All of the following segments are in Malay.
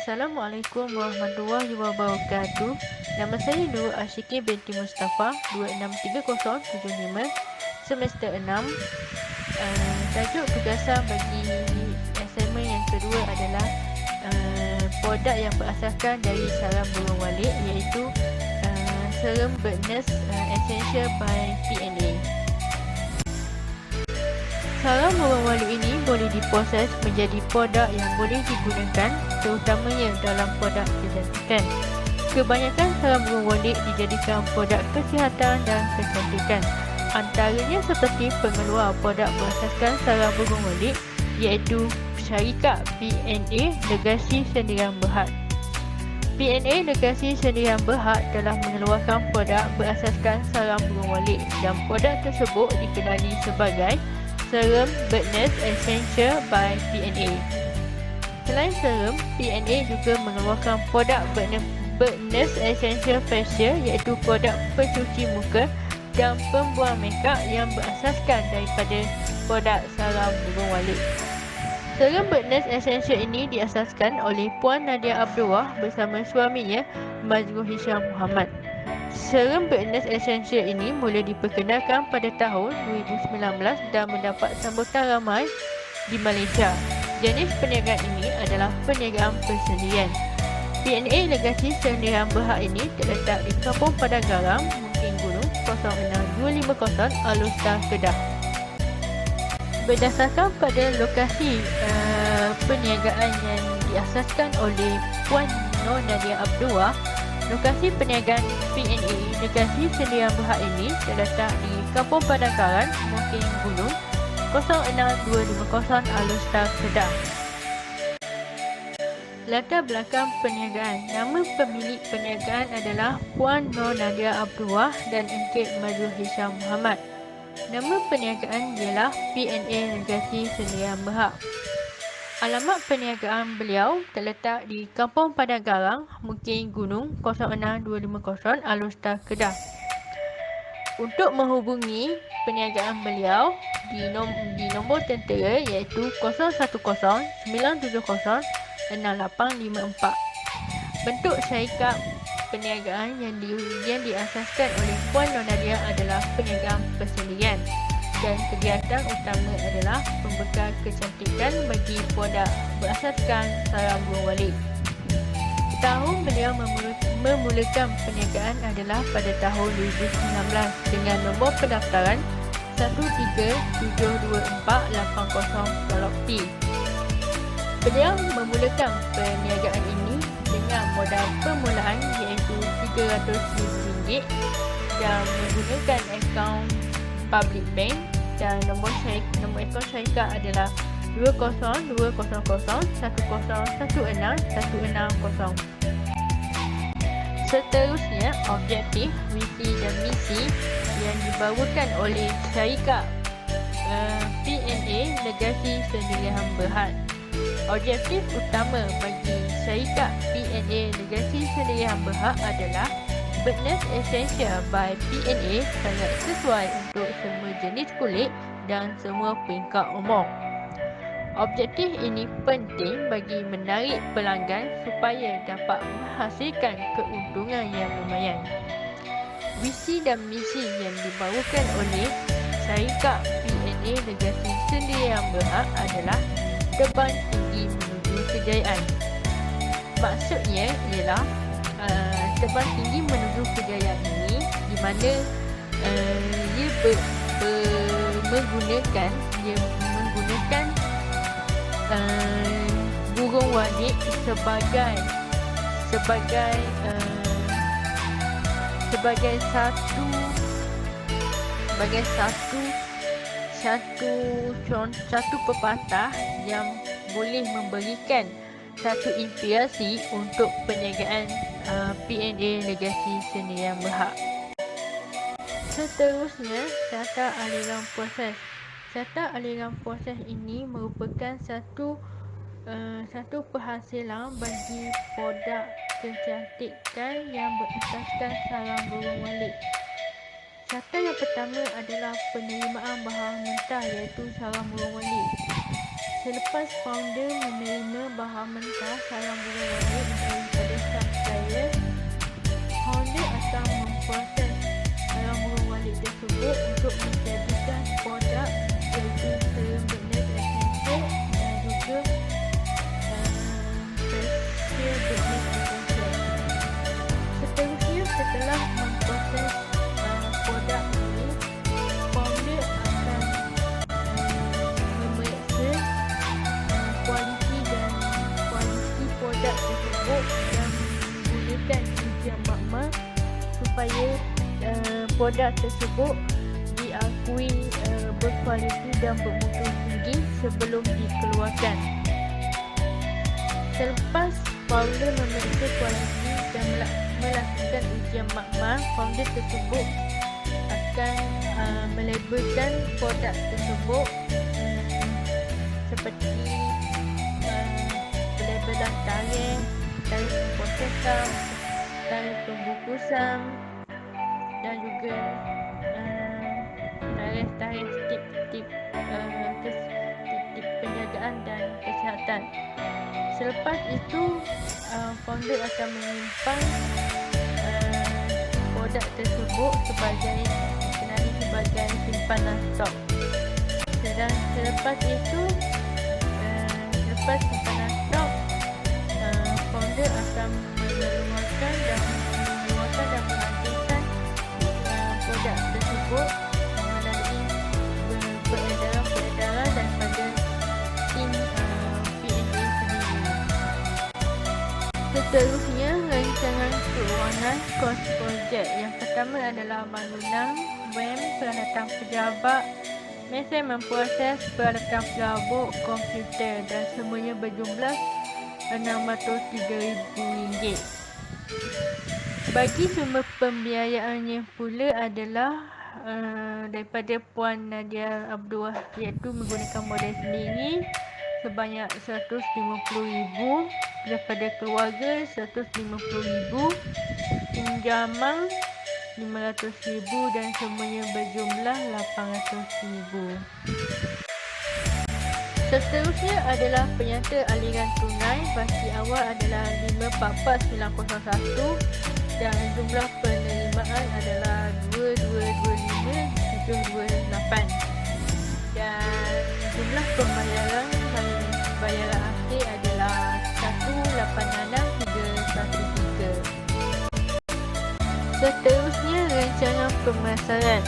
Assalamualaikum warahmatullahi wabarakatuh. Nama saya Nur Ashikin binti Mustafa, 263075, semester 6. Tajuk tugasan bagi assignment yang kedua adalah produk yang berasaskan dari sarang burung walit, iaitu serum Birdnest Essential by P&A. Sarang burung walit ini boleh diproses menjadi produk yang boleh digunakan, terutamanya dalam produk kecantikan. Kebanyakan sarang burung walit dijadikan produk kesihatan dan kecantikan. Antaranya seperti pengeluar produk berasaskan sarang burung walit, iaitu syarikat P&A Legasi Sendirian Berhad. P&A Legasi Sendirian Berhad telah mengeluarkan produk berasaskan sarang burung walit, dan produk tersebut dikenali sebagai serum Birdnest Essential by P&A. Selain serum, P&A juga mengeluarkan produk Birdnest Essential Facial, iaitu produk pencuci muka dan pembuang makeup yang berasaskan daripada produk sarang burung walit. Serum Birdnest Essential ini diasaskan oleh Puan Nadia Abdullah bersama suaminya Mazrul Hisham Muhammad. Serum Birdnest Essential ini mula diperkenalkan pada tahun 2019 dan mendapat sambutan ramai di Malaysia. Jenis perniagaan ini adalah perniagaan persendirian. P&A Legasi Sendirian Berhad ini terletak di Kampung Padang Garam, Mungkin Gunung, 06250 Alustar, Kedah. Berdasarkan pada lokasi perniagaan yang diasaskan oleh Puan Nur Nadia Abdullah, lokasi perniagaan P&A Legasi Sendirian Berhad ini terletak di Kampung Padang Garam, Mungkin Gunung, 06250 Alustar, Kedah. Latar belakang perniagaan. Nama pemilik perniagaan adalah Puan Nur Nadia Abdullah dan Encik Mazrul Hisham Muhammad. Nama perniagaan ialah P&A Legasi Sendirian Berhad. Alamat perniagaan beliau terletak di Kampung Padang Garam, Mungkin Gunung, 06250 Alustar, Kedah. Untuk menghubungi perniagaan beliau di nombor tentera, iaitu 010-970-6854. Bentuk syarikat perniagaan yang diasaskan oleh Puan Nur Nadia adalah perniagaan persendirian, dan kegiatan utama adalah pembekal kecantikan bagi produk berasaskan sarang burung walit. Tahun beliau memulakan perniagaan adalah pada tahun 2019 dengan nombor pendaftaran 1372480P. Beliau memulakan perniagaan ini dengan modal permulaan iaitu RM300,000 dan menggunakan akaun public bank, dan nombor akaun syarikat adalah 2020010161660. Seterusnya, objektif, visi dan misi yang dibawakan oleh syarikat P&A Legasi Sendirian Berhad. Objektif utama bagi syarikat P&A Legasi Sendirian Berhad adalah Birdnest Essential by P&A sangat sesuai untuk semua jenis kulit dan semua peringkat umur. Objektif ini penting bagi menarik pelanggan supaya dapat menghasilkan keuntungan yang lumayan. Visi dan misi yang dibawakan oleh syarikat P&A Legasi Sendirian Berhad adalah terbang tinggi menuju kejayaan. Maksudnya ialah terbang tinggi menuju kejayaan ini di mana dia menggunakan burung walit sebagai satu pepatah yang boleh memberikan satu inspirasi untuk perniagaan P&A Legasi Sendirian Berhad. Seterusnya, data aliran proses. Data aliran proses ini merupakan satu penghasilan bagi produk kecantikan yang berasaskan sarang burung walit. Data yang pertama adalah penerimaan bahan mentah, iaitu sarang burung walit. Selepas founder menerima bahan mentah sarang burung walet daripada supplier, founder akan memproses sarang burung walet tersebut untuk menjadikan produk iaitu serum Birdnest Essential dan juga Special Birdnest Essential. Seterusnya, setelah memproses produk ini, founder akan memeriksa kualiti produk tersebut dan menggunakan ujian makmal supaya produk tersebut diakui berkualiti dan bermutu tinggi sebelum dikeluarkan. Selepas founder memeriksa kualiti dan melakukan ujian makmal, founder tersebut akan melabelkan produk tersebut seperti pelabelan tarikh pemprosesan, tarikh pembungkusan dan juga tarikh tip penjagaan dan kesihatan. Selepas itu, founder akan menyimpan produk tersebut dikenali sebagai simpanan stok. Dan selepas itu, selepas simpanan stok, founder akan mengeluarkan dan menghasilkan produk tersebut melalui peredaran daripada tim P&A sendiri. Seterusnya, rancangan keuangan kos projek. Yang pertama adalah bangunan, WAM, peralatan pejabat, mesin memproses, peralatan pelabur, komputer dan semuanya berjumlah RM603,000. Bagi sumber pembiayaannya pula adalah daripada Puan Nadia Abdul, iaitu menggunakan modal sendiri sebanyak RM150,000, daripada keluarga RM150,000, pinjaman RM500,000 dan semuanya berjumlah RM800,000. Seterusnya adalah penyata aliran tunai. Pasti awal adalah 544,901 dan jumlah penerimaan adalah 2225,728 dan jumlah pembayaran akhir adalah 186,313. Seterusnya, rancangan pemasaran.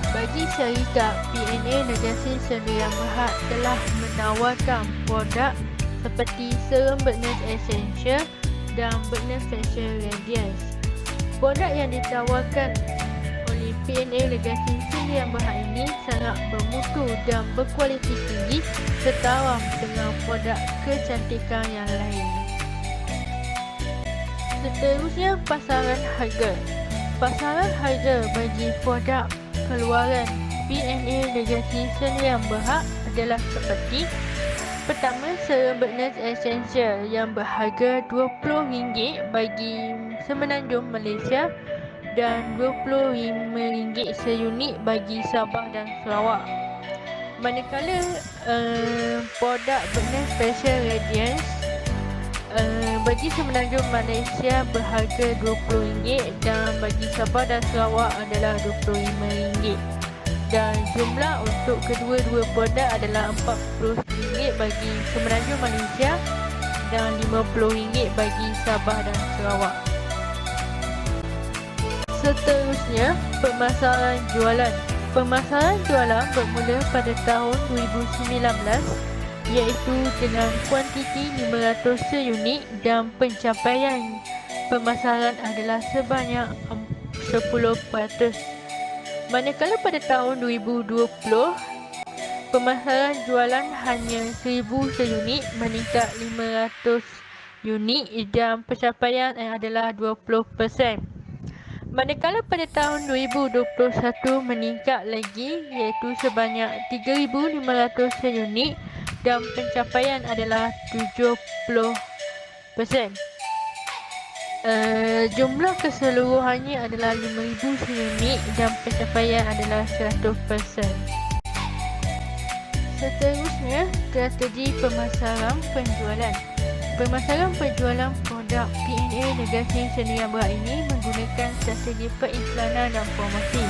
Bagi syarikat, P&A Negasi Sdn Bhd telah menawarkan produk seperti serum Birdnest Essential dan Birdnest Facial Radiance. Produk yang ditawarkan oleh P&A Negasi Sdn Bhd ini sangat bermutu dan berkualiti tinggi setaram dengan produk kecantikan yang lain. Seterusnya, pasaran harga. Pasaran harga bagi produk keluaran P&A Negasi Sdn Bhd adalah seperti: pertama, serum Birdnest Essential yang berharga RM20 bagi Semenanjung Malaysia dan RM25 seunit bagi Sabah dan Sarawak. Manakala produk Birdnest Facial Radiance bagi Semenanjung Malaysia berharga RM20 dan bagi Sabah dan Sarawak adalah RM25. Dan jumlah untuk kedua-dua produk adalah RM40 bagi Semenanjung Malaysia dan RM50 bagi Sabah dan Sarawak. Seterusnya, pemasaran jualan. Pemasaran jualan bermula pada tahun 2019 iaitu dengan kuantiti 500 seunit dan pencapaian pemasaran adalah sebanyak 10%. Manakala pada tahun 2020, pemasaran jualan hanya 1000 seunit meningkat 500 unit dan pencapaian adalah 20%. Manakala pada tahun 2021 meningkat lagi iaitu sebanyak 3500 seunit dan pencapaian adalah 70%. Jumlah keseluruhannya adalah 5000 seunit dan pencapaian adalah 100%. Seterusnya, strategi pemasaran penjualan. Pemasaran penjualan produk P&A Legasi Sdn Bhd ini menggunakan strategi periklanan dan promosi.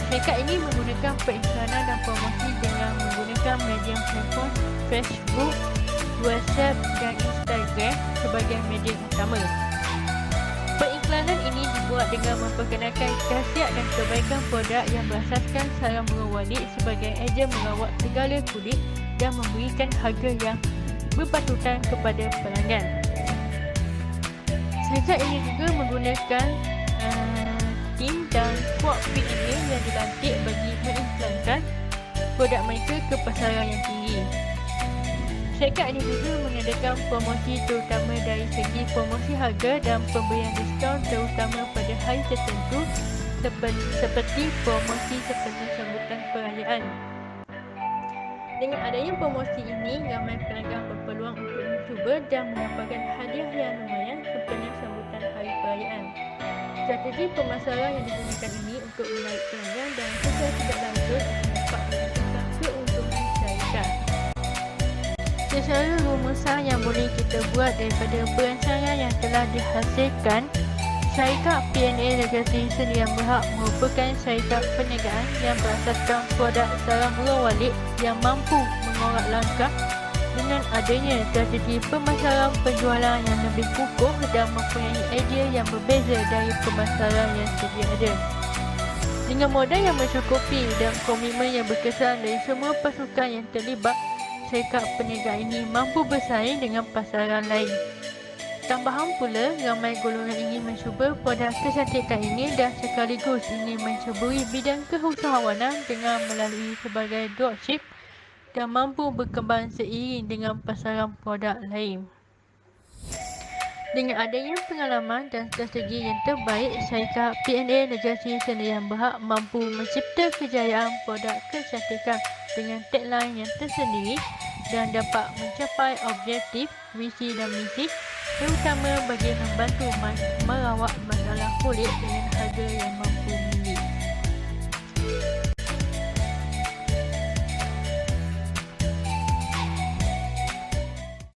Syarikat ini menggunakan periklanan dan promosi dengan menggunakan medium platform Facebook, WhatsApp dan Instagram sebagai media utama. Periklanan ini dibuat dengan memperkenalkan khasiat dan kebaikan produk yang berasaskan sarang burung walit sebagai ejen merawat segala kulit dan memberikan harga yang berpatutan kepada pelanggan. Syarikat ini juga menggunakan tim dan squad P&A yang dilantik bagi mengiklankan produk mereka ke pasaran yang tinggi. Syarikat ini juga mengadakan promosi terutama dari segi promosi harga dan pemberian diskaun terutama pada hari tertentu seperti promosi seperti sambutan perayaan. Dengan adanya promosi ini, ramai pelanggan berpeluang untuk mencuba dan mendapatkan hadiah yang lumayan sempena sambutan hari perayaan. Strategi pemasaran yang digunakan ini untuk menarik pelanggan dan secara tidak langsung dapat meningkatkan keuntungan syarikat. Secara rumusan yang boleh kita buat daripada perancangan yang telah dihasilkan, syarikat P&A Legasi Sdn Bhd merupakan syarikat perniagaan yang berasaskan produk sarang burung walit yang mampu mengorak langkah dengan adanya strategi pemasaran penjualan yang lebih kukuh dan mempunyai idea yang berbeza dari pemasaran yang sedia ada. Dengan modal yang mencukupi dan komitmen yang berkesan dari semua pasukan yang terlibat, syarikat perniagaan ini mampu bersaing dengan pasaran lain. Tambahan pula, ramai golongan ingin mencuba produk kecantikan ini dan sekaligus ingin menceburi bidang keusahawanan dengan melalui sebagai dropship dan mampu berkembang seiring dengan pasaran produk lain. Dengan adanya pengalaman dan strategi yang terbaik, syarikat P&A Legasi Sdn Bhd mampu mencipta kejayaan produk kecantikan dengan tagline yang tersendiri dan dapat mencapai objektif, visi dan misi, terutama bagi membantu merawat masalah kulit dengan harga yang mampu milik.